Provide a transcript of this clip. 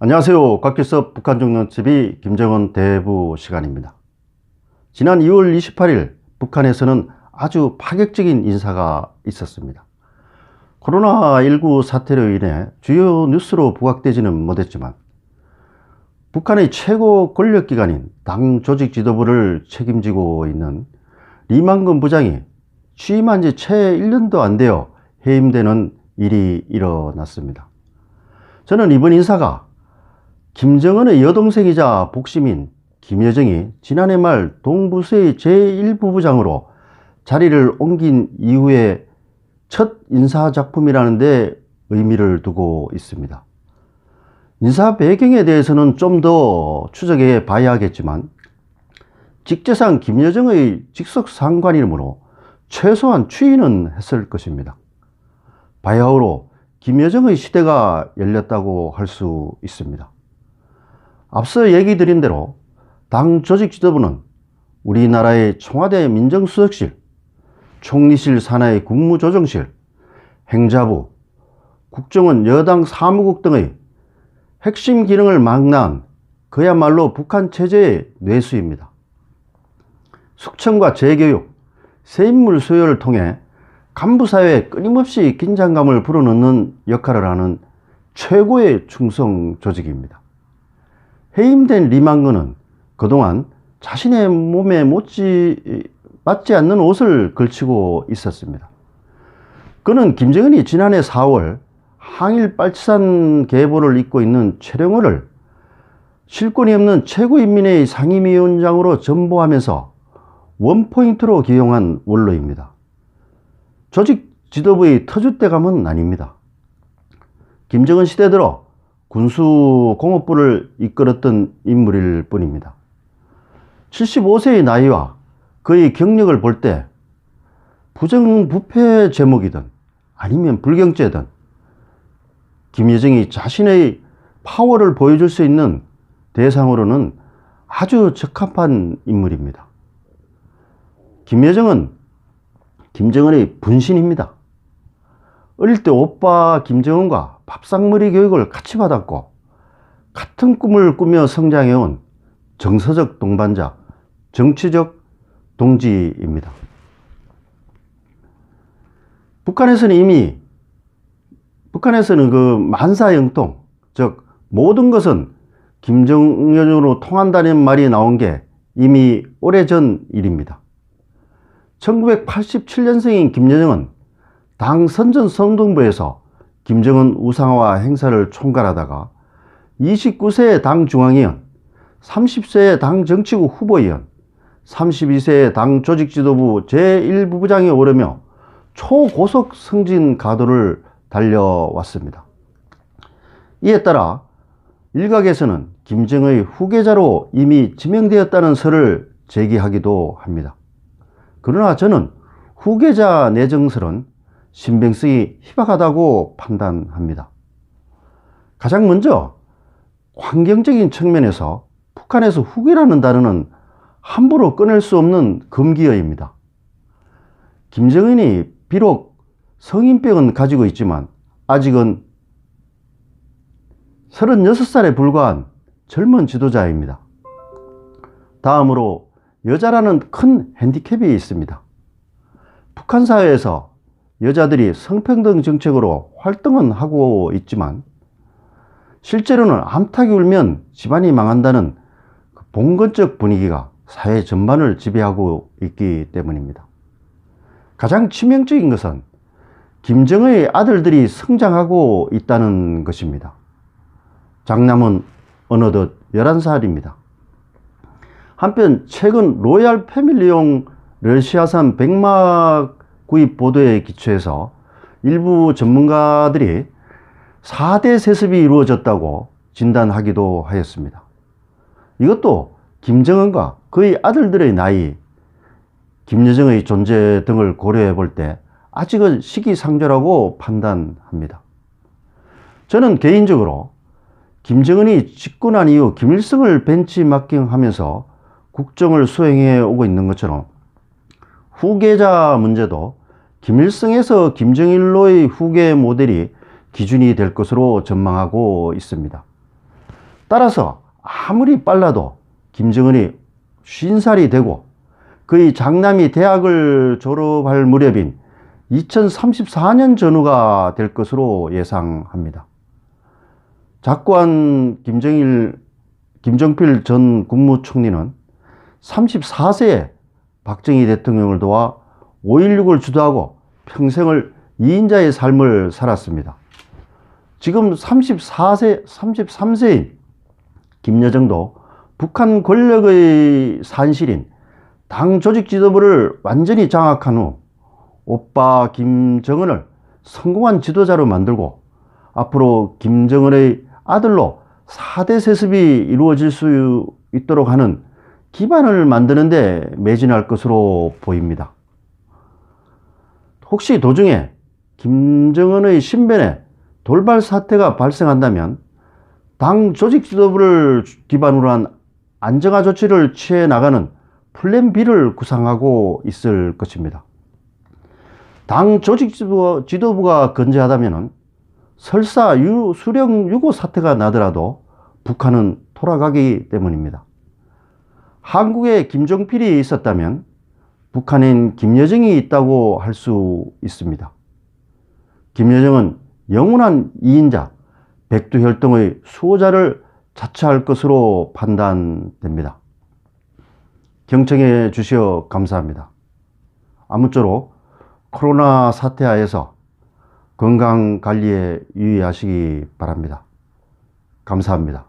안녕하세요. 곽길섭 북한중년TV 김정은 대부 시간입니다. 지난 2월 28일 북한에서는 아주 파격적인 인사가 있었습니다. 코로나19 사태로 인해 주요 뉴스로 부각되지는 못했지만 북한의 최고 권력기관인 당 조직 지도부를 책임지고 있는 리만금 부장이 취임한 지 채 1년도 안 되어 해임되는 일이 일어났습니다. 저는 이번 인사가 김정은의 여동생이자 복심인 김여정이 지난해 말 동부서의 제1부부장으로 자리를 옮긴 이후에 첫 인사작품이라는 데 의미를 두고 있습니다. 인사 배경에 대해서는 좀 더 추적해 봐야겠지만 직제상 김여정의 직속 상관이므로 최소한 추인은 했을 것입니다. 바야흐로 김여정의 시대가 열렸다고 할 수 있습니다. 앞서 얘기 드린 대로 당 조직 지도부는 우리나라의 청와대 민정수석실, 총리실 산하의 국무조정실, 행자부, 국정원 여당 사무국 등의 핵심 기능을 망라한 그야말로 북한 체제의 뇌수입니다. 숙청과 재교육, 새인물 수요를 통해 간부사회에 끊임없이 긴장감을 불어넣는 역할을 하는 최고의 충성 조직입니다. 해임된 리만건은 그동안 자신의 몸에 맞지 않는 옷을 걸치고 있었습니다. 그는 김정은이 지난해 4월 항일 빨치산 계보를 잇고 있는 최령호를 실권이 없는 최고인민회의 상임위원장으로 전보하면서 원포인트로 기용한 원로입니다. 조직 지도부의 터줏대감은 아닙니다. 김정은 시대 들어 군수공업부를 이끌었던 인물일 뿐입니다. 75세의 나이와 그의 경력을 볼 때 부정부패 제목이든 아니면 불경죄든 김여정이 자신의 파워를 보여줄 수 있는 대상으로는 아주 적합한 인물입니다. 김여정은 김정은의 분신입니다. 어릴 때 오빠 김정은과 밥상머리 교육을 같이 받았고 같은 꿈을 꾸며 성장해온 정서적 동반자, 정치적 동지입니다. 북한에서는 그 만사형통, 즉 모든 것은 김정은으로 통한다는 말이 나온 게 이미 오래전 일입니다. 1987년생인 김여정은 당 선전성동부에서 김정은 우상화 행사를 총괄하다가 29세의 당 중앙위원, 30세의 당 정치국 후보위원, 32세의 당 조직지도부 제1부부장에 오르며 초고속 승진 가도를 달려왔습니다. 이에 따라 일각에서는 김정의 후계자로 이미 지명되었다는 설을 제기하기도 합니다. 그러나 저는 후계자 내정설은 신빙성이 희박하다고 판단합니다. 가장 먼저 환경적인 측면에서 북한에서 후계라는 단어는 함부로 꺼낼 수 없는 금기어입니다. 김정은이 비록 성인병은 가지고 있지만 아직은 36살에 불과한 젊은 지도자입니다. 다음으로 여자라는 큰 핸디캡이 있습니다. 북한 사회에서 여자들이 성평등 정책으로 활동은 하고 있지만 실제로는 암탉이 울면 집안이 망한다는 봉건적 분위기가 사회 전반을 지배하고 있기 때문입니다. 가장 치명적인 것은 김정은의 아들들이 성장하고 있다는 것입니다. 장남은 어느덧 11살입니다. 한편 최근 로얄 패밀리용 러시아산 백마 구입 보도에 기초해서 일부 전문가들이 4대 세습이 이루어졌다고 진단하기도 하였습니다. 이것도 김정은과 그의 아들들의 나이, 김여정의 존재 등을 고려해 볼 때 아직은 시기상조라고 판단합니다. 저는 개인적으로 김정은이 집권한 이후 김일성을 벤치마킹하면서 국정을 수행해 오고 있는 것처럼 후계자 문제도 김일성에서 김정일로의 후계 모델이 기준이 될 것으로 전망하고 있습니다. 따라서 아무리 빨라도 김정은이 50살이 되고 그의 장남이 대학을 졸업할 무렵인 2034년 전후가 될 것으로 예상합니다. 작고한 김정필 전 국무총리는 34세에 박정희 대통령을 도와 5.16을 주도하고 평생을 2인자의 삶을 살았습니다. 지금 33세인 김여정도 북한 권력의 산실인 당 조직 지도부를 완전히 장악한 후 오빠 김정은을 성공한 지도자로 만들고 앞으로 김정은의 아들로 4대 세습이 이루어질 수 있도록 하는 기반을 만드는 데 매진할 것으로 보입니다. 혹시 도중에 김정은의 신변에 돌발 사태가 발생한다면 당 조직 지도부를 기반으로 한 안정화 조치를 취해 나가는 플랜 B를 구상하고 있을 것입니다. 당 조직 지도부가 건재하다면 설사 수령 유고 사태가 나더라도 북한은 돌아가기 때문입니다. 한국에 김종필이 있었다면 북한엔 김여정이 있다고 할 수 있습니다. 김여정은 영원한 2인자 백두혈통의 수호자를 자처할 것으로 판단됩니다. 경청해 주시어 감사합니다. 아무쪼록 코로나 사태하에서 건강 관리에 유의하시기 바랍니다. 감사합니다.